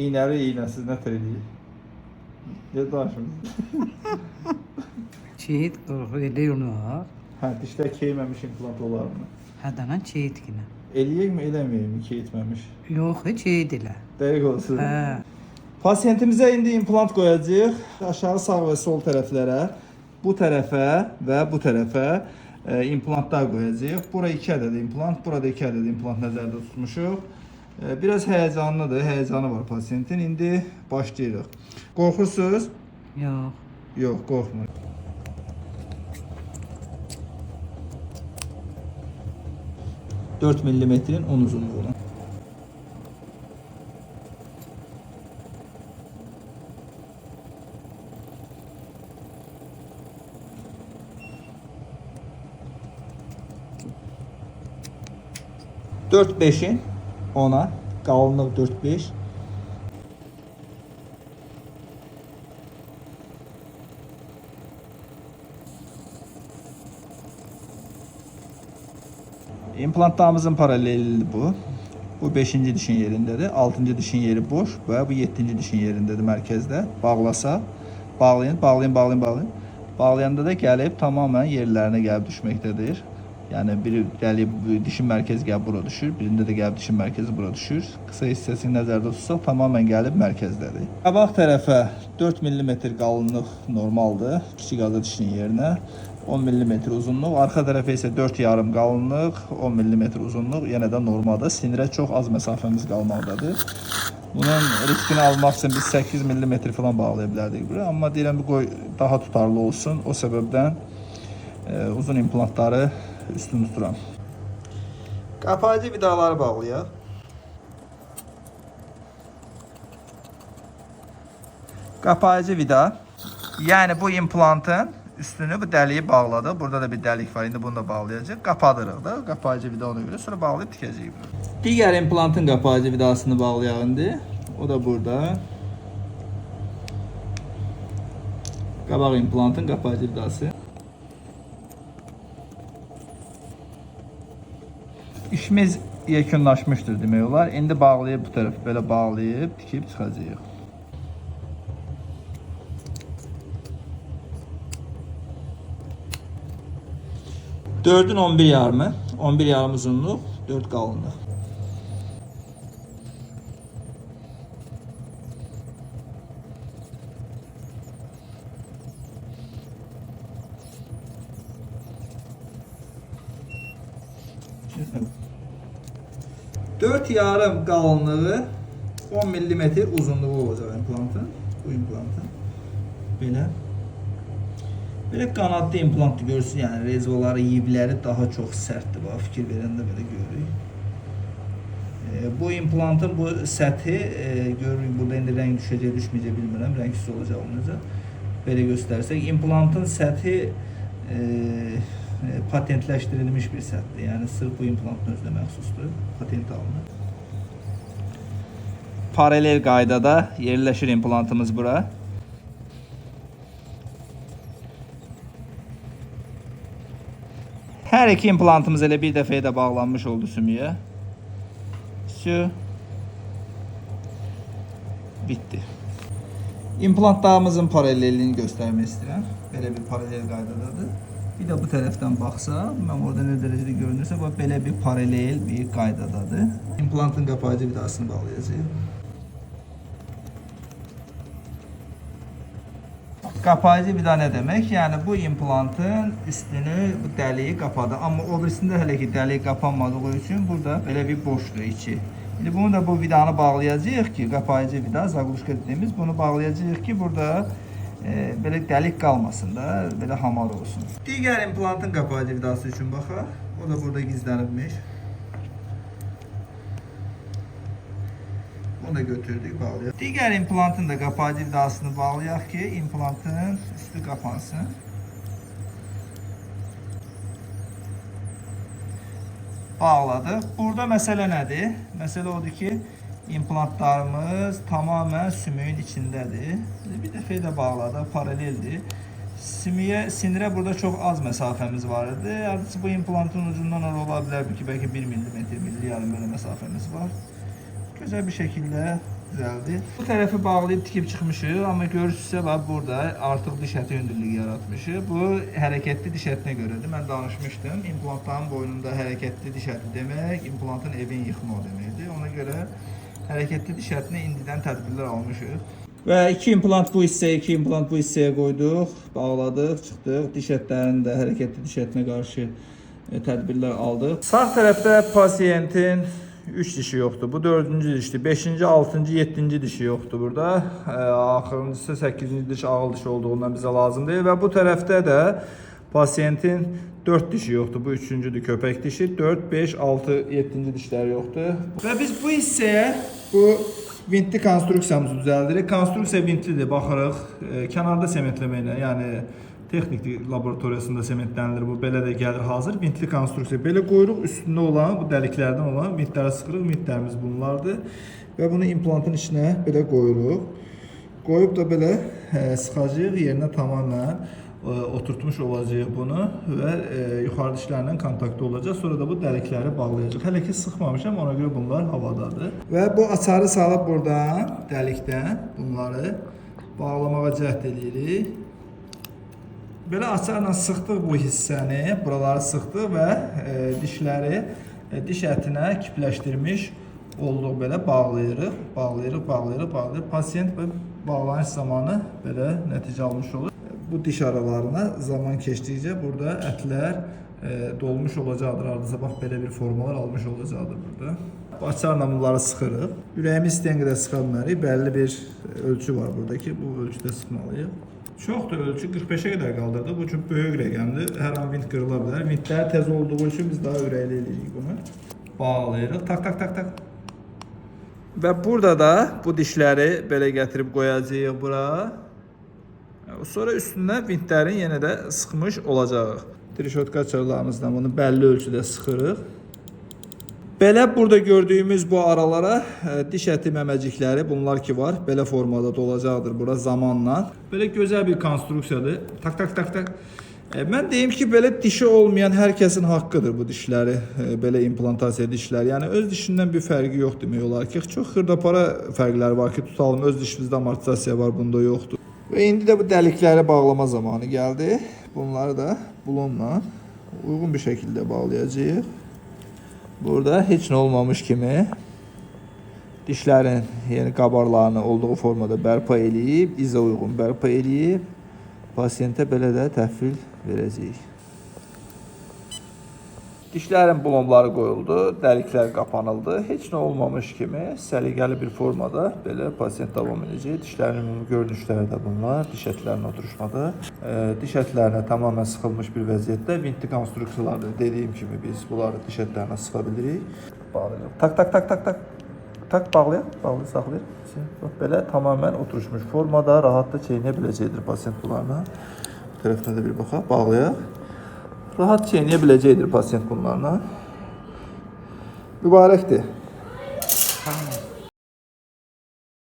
İğnəli iğnəsiz nə tər eləyir? Ne danışmısınız? Çeyit eləyir onu. Hə, dişlər keyməmiş implant olar mı? Hədən çeyit yenə. Eləyək mi, eləməyək mi keyitməmiş? Yox, çeyit elə. Dəqiq olsun. Hə. Pasientimizə indi implant qoyacağıq. Aşağı sağ və sol tərəflərə, bu tərəfə və bu tərəfə implantlar qoyacağıq. Bura 2 ədəd implant, burada 2 ədəd implant nəzərdə tutmuşuq. Biraz həyəcanlıdır, həyəcanı var pasientin. İndi başlayırıq. Qorxursunuz? Yox. Yox, qorxmur. Mm-in 10 uzunluğuna. Dört beşin 10'a, qalınlıq 4-5. İmplantlarımızın paralelidir bu. Bu 5-ci dişin yerindədir. 6-cı dişin yeri boş və bu 7-ci dişin yerindədir mərkəzdə. Bağlasa, bağlayın, bağlayın, bağlayın, bağlayın. Bağlayanda da gəlib tamamən yerlərinə gəlib düşməkdədir. Yəni biri gəlib dişin mərkəzi gəlib bura düşür, birində də gəlib dişin mərkəzi bura düşür. Qısa hissəsini nəzərdə tutsaq tamamən gəlib mərkəzdədir. Qabaq tərəfə 4 mm qalınlıq normaldır, kiçik azı dişin yerinə. 10 mm uzunluq, arxa tərəfə isə 4,5 qalınlıq, 10 mm uzunluq, yenə də normaldır. Sinirə çox az məsafəmiz qalmaqdadır. Bunun riskini almaq üçün biz 8 mm falan bağlaya bilərdik bura, amma deyirəm qoy daha tutarlı olsun. O səbəbdən uzun implantları üstün tuturam. Qapayıcı vidaları bağlayaq. Qapayıcı vida, yəni bu implantın üstünü bu dəliyi bağladı. Burada da bir dəlik var. İndi bunu da bağlayacaq. Qapadırıq da. Qapayıcı vida ona görə. Sonra bağlayıb tikəcəyik bunu. Digər implantın qapayıcı vidasını bağlayaq indi. O da burada. Qabaq implantın qapayıcı vidası. İşimiz yekunlaşmışdır demək olar. İndi bağlayıb bu tərəfi belə bağlayıb tikib çıxacağıq. 4'ün 11 yarımı, 11 yarım uzunluq, 4 qalınlıq. Dört yarım qalınlığı, 10 mm uzunluğu olacaq implantın, bu implantın. Belə. Belə qanadlı implantı görsün, yəni rezvaları, yivləri daha çox sərtdir. Bax, fikir verəndə belə görürük. Bu implantın bu səthi görürük, burada indi rəng düşəcək, düşməyəcək bilmirəm, rəngsiz olacaq olmayacaq. Belə göstərsək, implantın səthi patentləşdirilmiş bir sətdir. Yəni sırf bu implantın özünə məxsusdur, patent alınır. Paralel qaydada yerləşir implantımız bura. Hər iki implantımız elə bir dəfəyə də bağlanmış oldu sümüyə. Bitti. İmplantlarımızın paralelliyini göstərmək istəyirəm. Belə bir paralel qaydadadır. Bir də bu tərəfdən baxsaq, mən orada nə dərəcədə görünürsə, belə bir paralel bir qaydadadır. İmplantın qapayıcı vidasını bağlayacağıq. Qapayıcı vida nə demək? Yəni bu implantın üstünü, bu dəliyi qapadı. Amma o birisində hələ ki dəliyi qapanmadığı üçün burada belə bir boşdur içi. İndi bunu da bu vidanı bağlayacağıq ki, qapayıcı vida, zagluşka dediğimiz bunu bağlayacağıq ki, burada belə dəlik qalmasın da, belə hamar olsun. Digər implantın qapayıcı vidası üçün baxaq. O da burada gizlənibmiş. Bunu da götürdük, bağlayaq. Digər implantın da qapayıcı vidasını bağlayaq ki, implantın üstü qapansın. Bağladıq. Burada məsələ nədir? Məsələ odur ki, implantlarımız tamamən sümüyün içindədir. Bir dəfə də bağladıq, paraleldir. Sinirə burada çox az məsafəmiz var idi. Artıq bu implantın ucundan ola bilər ki, bəlkə 1 mm, 1,5 mm belə məsafəmiz var. Güzel bir şekilde düzəldi. Bu tərəfi bağlayıb tikib çıxmışıq, amma görürsünüzsə bax burada artıq diş əti hündürlüyü yaratmışıq. Bu hərəkətli diş ətinə görədir. Mən danışmışdım. İmplantların boynunda hərəkətli diş əti demək, implantın evin yıxma deməkdir. Ona görə hərəkətli diş ətinə indidən tədbirlər almışıq. Və 2 implant bu hissəyə, 2 implant bu hissəyə qoyduq, bağladıq, çıxdıq. Diş ətlərinin də hərəkətli diş ətinə qarşı tədbirlər aldıq. Sağ tərəfdə pasiyentin 3 dişi yoxdur. Bu 4-cü dişdir. 5-ci, 6-cı, 7-ci dişi yoxdur burada. Axırıncısı 8-ci diş ağıl dişi olduğundan bizə lazım deyil. Və bu tərəfdə də pasiyentin 4 dişi yoxdur. Bu 3-cüdür köpək dişi. 4, 5, 6, 7-ci dişlər yoxdur. Və biz bu hissəyə bu vintli konstruksiyamızı düzəldirik. Konstruksiya vintlidir, baxırıq. Kənarda sementləməklə, yəni texnik laboratoriyasında sementlənilir. Bu belə də gəlir hazır. Vintli konstruksiya belə qoyuruq. Üstündə olan, bu dəliklərdən olan vintlərə sıxırıq. Vintlərimiz bunlardır. Və bunu implantın içinə belə qoyuruq. Qoyub da belə sıxacağıq. Yerinə tamamən oturtmuş olacaq bunu və yuxarı dişlərlə kontaktda olacaq. Sonra da bu dəlikləri bağlayacaq. Hələ ki sıxmamışam, ona görə bunlar havadadır. Və bu açarı salıb buradan, dəlikdən bunları bağlamağa cəhd edirik. Belə açarla sıxdıq bu hissəni, buraları sıxdıq və dişləri diş ətinə kipləşdirmiş olduq. Belə bağlayırıq, bağlayırıq. Pasiyent bağlanış zamanı belə nəticə almış olur. Bu diş aralarına zaman keçdikcə burada ətlər dolmuş olacaqdır. Ardınca bax belə bir formalar almış olacaqdır burada. Bu açarla bunları sıxırıq. Ürəyimiz istəyən qədər sıxa bilmərik. Bəlli bir ölçü var burada ki, bu ölçüdə sıxmalıyıq. Çoxdur ölçü, 45-ə qədər qaldırdı. Bu çox böyük rəqəmdir. Hər an vint qırıla bilər. Vintlər tez olduğu üçün biz daha ürəkli edirik bunu. Bağlayırıq. Tak. Və burada da bu dişləri belə gətirib qoyacağıq bura. Sonra üstündən vintlərin yenə də sıxmış olacaq. Trişotka açarlarımızdan bunu bəlli ölçüdə sıxırıq. Belə burada gördüyümüz bu aralara diş əti məməcikləri, bunlar ki var, belə formada dolacaqdır bura zamanla. Belə gözəl bir konstruksiyadır. Tak. Mən deyim ki, belə dişi olmayan hər kəsin haqqıdır bu dişləri, belə implantasiya dişləri. Yəni öz dişindən bir fərqi yox demək olar ki, çox xırdapara fərqləri var ki, tutalım öz dişimizdə amortizasiya var, bunda yoxdur. Və indi də bu dəlikləri bağlama zamanı gəldi. Bunları da bulonla uyğun bir şəkildə bağlayacağıq. Burada heç nə olmamış kimi dişlərin yeni qabarlarını olduğu formada bərpa eləyib, izə uyğun bərpa eləyib, pasiyentə belə də təhvil verəcəyik. Dişlərin bulonları qoyuldu, dəliklər qapanıldı. Heç nə olmamış kimi səliqəli bir formada belə pasiyent davam edəcək. Dişlərin görünüşləri də bunlar, diş ətlərinin oturuşmadı. Diş ətlərinə tamamən sıxılmış bir vəziyyətdə vintli konstruksiyalarda dediyim kimi biz bunları diş ətlərinə sıxa bilirik. Bağlayırıq. Tak, bağlayaq, saxlayır. Belə tamamən oturuşmuş formada rahatla çeynəyə biləcəkdir pasiyent bunlarla. Bu tərəfdən də bir baxaq, bağlayaq. Rahat çeynəyə biləcəkdir pasiyent bunlarla. Mübarəkdir. Tamam.